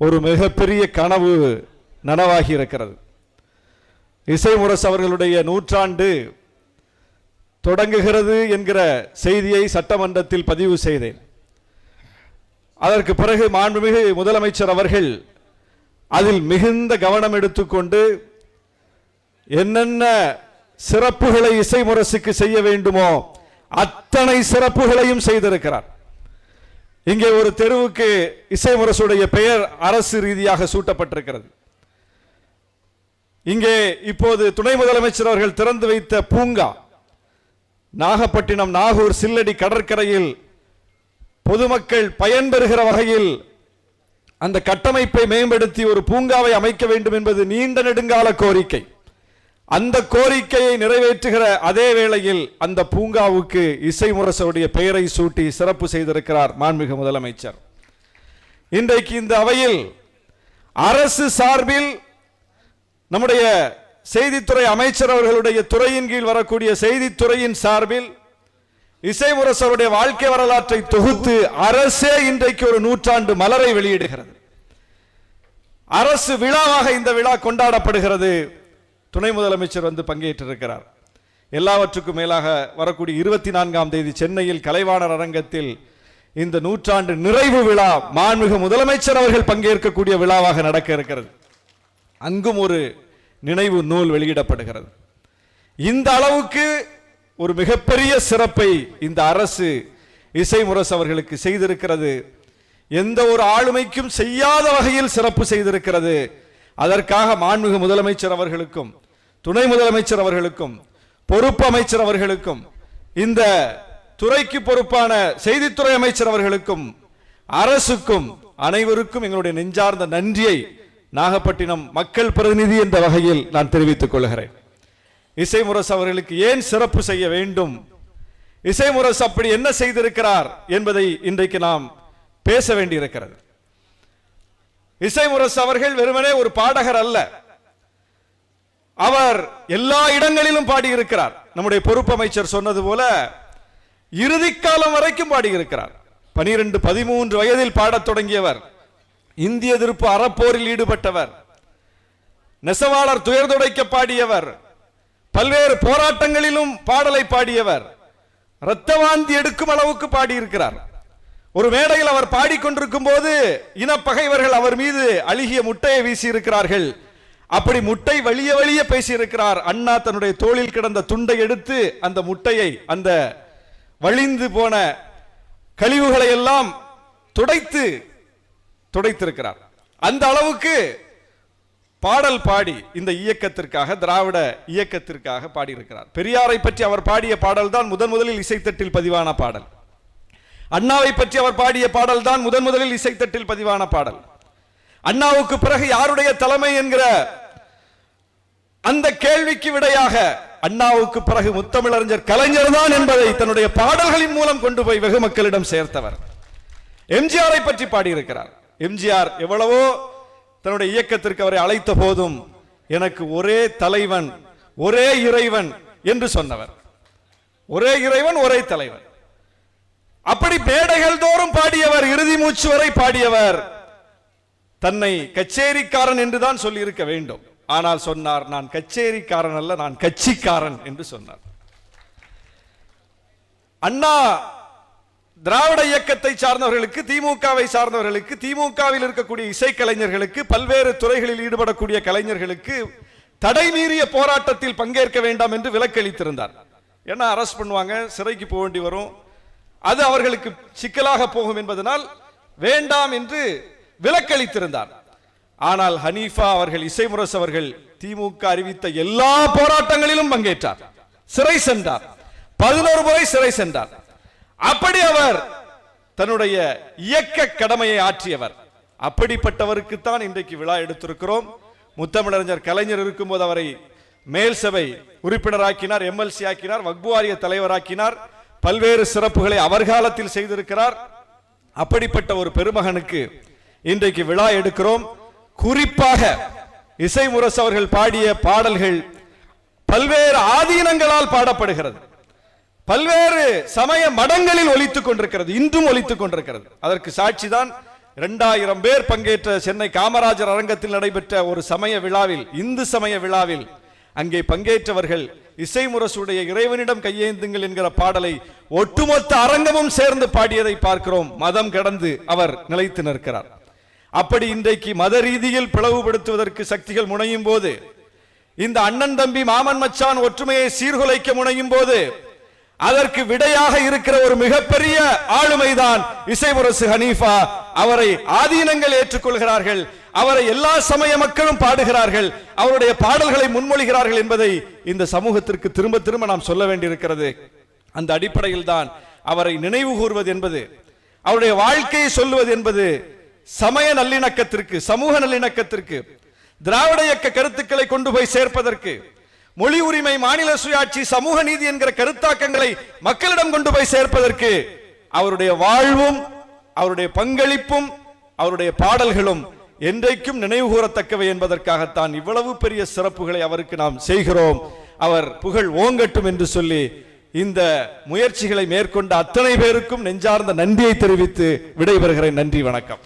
ஒரு மிகப்பெரிய கனவு நனவாகி இருக்கிறது. இசைமுரசு அவர்களுடைய நூற்றாண்டு தொடங்குகிறது என்கிற செய்தியை சட்டமன்றத்தில் பதிவு செய்தேன். அதற்கு பிறகு மாண்புமிகு முதலமைச்சர் அவர்கள் அதில் மிகுந்த கவனம் எடுத்துக்கொண்டு என்னென்ன சிறப்புகளை இசைமுரசுக்கு செய்ய வேண்டுமோ அத்தனை சிறப்புகளையும் செய்திருக்கிறார். இங்கே ஒரு தெருவுக்கு இசைமுரசுடைய பெயர் அரசு ரீதியாக சூட்டப்பட்டிருக்கிறது. இங்கே இப்போது துணை முதலமைச்சர் அவர்கள் திறந்து வைத்த பூங்கா நாகப்பட்டினம் நாகூர் சில்லடி கடற்கரையில் பொதுமக்கள் பயன்பெறுகிற வகையில் அந்த கட்டமைப்பை மேம்படுத்தி ஒரு பூங்காவை அமைக்க வேண்டும் என்பது நீண்ட நெடுங்கால கோரிக்கை. அந்த கோரிக்கையை நிறைவேற்றுகிற அதே வேளையில் அந்த பூங்காவுக்கு இசைமுரசுடைய பெயரை சூட்டி சிறப்பு செய்திருக்கிறார் மாண்புமிகு முதலமைச்சர். இன்றைக்கு இந்த அவையில் அரசு சார்பில் நம்முடைய செய்தித்துறை அமைச்சர் அவர்களுடைய துறையின் கீழ் வரக்கூடிய செய்தித்துறையின் சார்பில் இசைமுரசருடைய வாழ்க்கை வரலாற்றை தொகுத்து அரசே இன்றைக்கு ஒரு நூற்றாண்டு மலரை வெளியிடுகிறது. அரசு விழாவாக இந்த விழா கொண்டாடப்படுகிறது. துணை முதலமைச்சர் வந்து பங்கேற்றிருக்கிறார். எல்லாவற்றுக்கும் மேலாக வரக்கூடிய 24ஆம் தேதி சென்னையில் கலைவாணர் அரங்கத்தில் இந்த நூற்றாண்டு நிறைவு விழா மாண்புமிகு முதலமைச்சர் அவர்கள் பங்கேற்கக்கூடிய விழாவாக நடக்க இருக்கிறது. அங்கும் ஒரு நினைவு நூல் வெளியிடப்படுகிறது. இந்த அளவுக்கு ஒரு மிகப்பெரிய சிறப்பை இந்த அரசு இசைமுரசு அவர்களுக்கு செய்திருக்கிறது. எந்த ஒரு ஆளுமைக்கும் செய்யாத வகையில் சிறப்பு செய்திருக்கிறது. அதற்காக மாண்புமிகு முதலமைச்சர் அவர்களுக்கும் துணை முதலமைச்சர் அவர்களுக்கும் பொறுப்பு அமைச்சர் அவர்களுக்கும் இந்த துறைக்கு பொறுப்பான செய்தித்துறை அமைச்சர் அவர்களுக்கும் அரசுக்கும் அனைவருக்கும் எங்களுடைய நெஞ்சார்ந்த நன்றியை நாகப்பட்டினம் மக்கள் பிரதிநிதி என்ற வகையில் நான் தெரிவித்துக் கொள்கிறேன். இசைமுரசு அவர்களுக்கு ஏன் சிறப்பு செய்ய வேண்டும், இசைமுரசு அப்படி என்ன செய்திருக்கிறார் என்பதை இன்றைக்கு நாம் பேச வேண்டியிருக்கிறது. இசைமுரசு அவர்கள் வெறுமனே ஒரு பாடகர் அல்ல, அவர் எல்லா இடங்களிலும் பாடியிருக்கிறார். நம்முடைய பொறுப்பு அமைச்சர் சொன்னது போல இறுதி காலம் வரைக்கும் பாடியிருக்கிறார். 12-13 வயதில் பாடத் தொடங்கியவர், இந்திய எதிர்ப்பு அறப்போரில் ஈடுபட்டவர், நெசவாளர் துயர்துடைக்க பாடியவர், பல்வேறு போராட்டங்களிலும் பாடலை பாடியவர், இரத்தவாந்தி எடுக்கும் அளவுக்கு பாடியிருக்கிறார். ஒரு மேடையில் அவர் பாடிக்கொண்டிருக்கும் போது இனப்பகைவர்கள் அவர் மீது அழுகிய முட்டையை வீசி இருக்கிறார்கள். அப்படி முட்டை வலிய வலிய பேசியிருக்கிறார். அண்ணா தன்னுடைய தோளில் கிடந்த துண்டை எடுத்து அந்த முட்டையை, அந்த வழிந்து போன கழிவுகளை எல்லாம் துடைத்திருக்கிறார். அந்த அளவுக்கு பாடல் பாடி இந்த இயக்கத்திற்காக, திராவிட இயக்கத்திற்காக பாடியிருக்கிறார். பெரியாரை பற்றி அவர் பாடிய பாடல் தான் முதலில் இசைத்தட்டில் பதிவான பாடல். அண்ணாவை பற்றி அவர் பாடிய பாடல் தான் முதலில் இசைத்தட்டில் பதிவான பாடல். அண்ணாவுக்கு பிறகு யாருடைய தலைமை என்கிற அந்த கேள்விக்கு விடையாக அண்ணாவுக்கு பிறகு முத்தமிழறிஞர் கலைஞர் தான் என்பதை தன்னுடைய பாடல்களின் மூலம் கொண்டு போய் வெகு மக்களிடம் சேர்த்தவர். எம்ஜிஆரை பற்றி பாடியிருக்கிறார். எம்ஜிஆர் எவ்வளவோ தன்னுடைய இயக்கத்திற்கு அவரை அழைத்த போதும் எனக்கு ஒரே தலைவன் ஒரே இறைவன் என்று சொன்னவர். ஒரே இறைவன் ஒரே தலைவன். அப்படி மேடைகள் தோறும் பாடியவர், இறுதி மூச்சு வரை பாடியவர். தன்னை கச்சேரிக்காரன் என்றுதான் சொல்லி இருக்க வேண்டும். ஆனால் சொன்னார், நான் கச்சேரிக்காரன் அல்ல, நான் கட்சிக்காரன் என்று சொன்னார். அண்ணா திராவிட இயக்கத்தை சார்ந்தவர்களுக்கு, திமுகவை சார்ந்தவர்களுக்கு, திமுகவில் இருக்கக்கூடிய இசைக்கலைஞர்களுக்கு, பல்வேறு துறைகளில் ஈடுபடக்கூடிய கலைஞர்களுக்கு தடை மீறிய போராட்டத்தில் பங்கேற்க வேண்டாம் என்று விலக்களித்திருந்தார். ஏன்னா அரெஸ்ட் பண்ணுவாங்க, சிறைக்கு போக வேண்டி வரும், அது அவர்களுக்கு சிக்கலாக போகும் என்பதனால் வேண்டாம் என்று விலக்களித்திருந்தார். ஆனால் ஹனீஃபா அவர்கள், இசைமுரசு அவர்கள் திமுக அறிவித்த எல்லா போராட்டங்களிலும் பங்கேற்றார், சிறை சென்றார், 11 முறை சிறை சென்றார். அப்படி அவர் தன்னுடைய இயக்க கடமையை ஆற்றியவர். அப்படிப்பட்டவருக்குத்தான் இன்றைக்கு விழா எடுத்திருக்கிறோம். முத்தமிழறிஞர் கலைஞர் இருக்கும்போது அவரை மேல் சபை உறுப்பினராக்கினார், எம்எல்சி ஆக்கினார், வக்பு வாரிய தலைவராக்கினார், பல்வேறு சிறப்புகளை அவர் காலத்தில் செய்திருக்கிறார். அப்படிப்பட்ட ஒரு பெருமகனுக்கு இன்றைக்கு விழா எடுக்கிறோம். குறிப்பாக இசைமுரசு அவர்கள் பாடிய பாடல்கள் பல்வேறு ஆதீனங்களால் பாடப்படுகிறது, பல்வேறு சமய மடங்களில் ஒலித்துக் கொண்டிருக்கிறது, இன்றும் ஒலித்துக் கொண்டிருக்கிறது. அதற்கு சாட்சிதான் 2000 பேர் பங்கேற்ற சென்னை காமராஜர் அரங்கத்தில் நடைபெற்ற ஒரு சமய விழாவில், இந்து சமய விழாவில், அங்கே பங்கேற்றவர்கள் இசை முரசுடைய இறைவனிடம் கையேந்துங்கள் என்கிற பாடலை ஒட்டுமொத்த அரங்கமும் சேர்ந்து பாடியதை பார்க்கிறோம். மதம் கடந்து அவர் நிலைத்து நிற்கிறார். அப்படி இன்றைக்கு மத ரீதியில் பிளவுபடுத்துவதற்கு சக்திகள் முனையும் போது, இந்த அண்ணன் தம்பி மாமன் மச்சான் ஒற்றுமையை சீர்குலைக்க முனையும் போது, அதற்கு விடையாக இருக்கிற ஒரு மிகப்பெரிய ஆளுமைதான் இசை முரசு ஹனீஃபா. அவரை ஆதீனங்கள் ஏற்றுக்கொள்கிறார்கள், அவரை எல்லா சமய மக்களும் பாடுகிறார்கள், அவருடைய பாடல்களை முன்மொழிகிறார்கள் என்பதை இந்த சமூகத்திற்கு திரும்ப திரும்ப நாம் சொல்ல வேண்டியிருக்கிறது. அந்த அடிப்படையில் தான் அவரை நினைவு கூறுவது என்பது, அவருடைய வாழ்க்கையை சொல்லுவது என்பது சமய நல்லிணக்கத்திற்கு, சமூக நல்லிணக்கத்திற்கு, திராவிட இயக்க கருத்துக்களை கொண்டு போய் சேர்ப்பதற்கு, மொழி உரிமை, மாநில சுயாட்சி, சமூக நீதி என்கிற கருத்தாக்கங்களை மக்களிடம் கொண்டு போய் சேர்ப்பதற்கு அவருடைய வாழ்வும், அவருடைய பங்களிப்பும், அவருடைய பாடல்களும் என்றைக்கும் நினைவு கூறத்தக்கவை என்பதற்காகத்தான் இவ்வளவு பெரிய சிறப்புகளை அவருக்கு நாம் செய்கிறோம். அவர் புகழ் ஓங்கட்டும் என்று சொல்லி இந்த முயற்சிகளை மேற்கொண்ட அத்தனை பேருக்கும் நெஞ்சார்ந்த நன்றியை தெரிவித்து விடைபெறுகிறேன். நன்றி, வணக்கம்.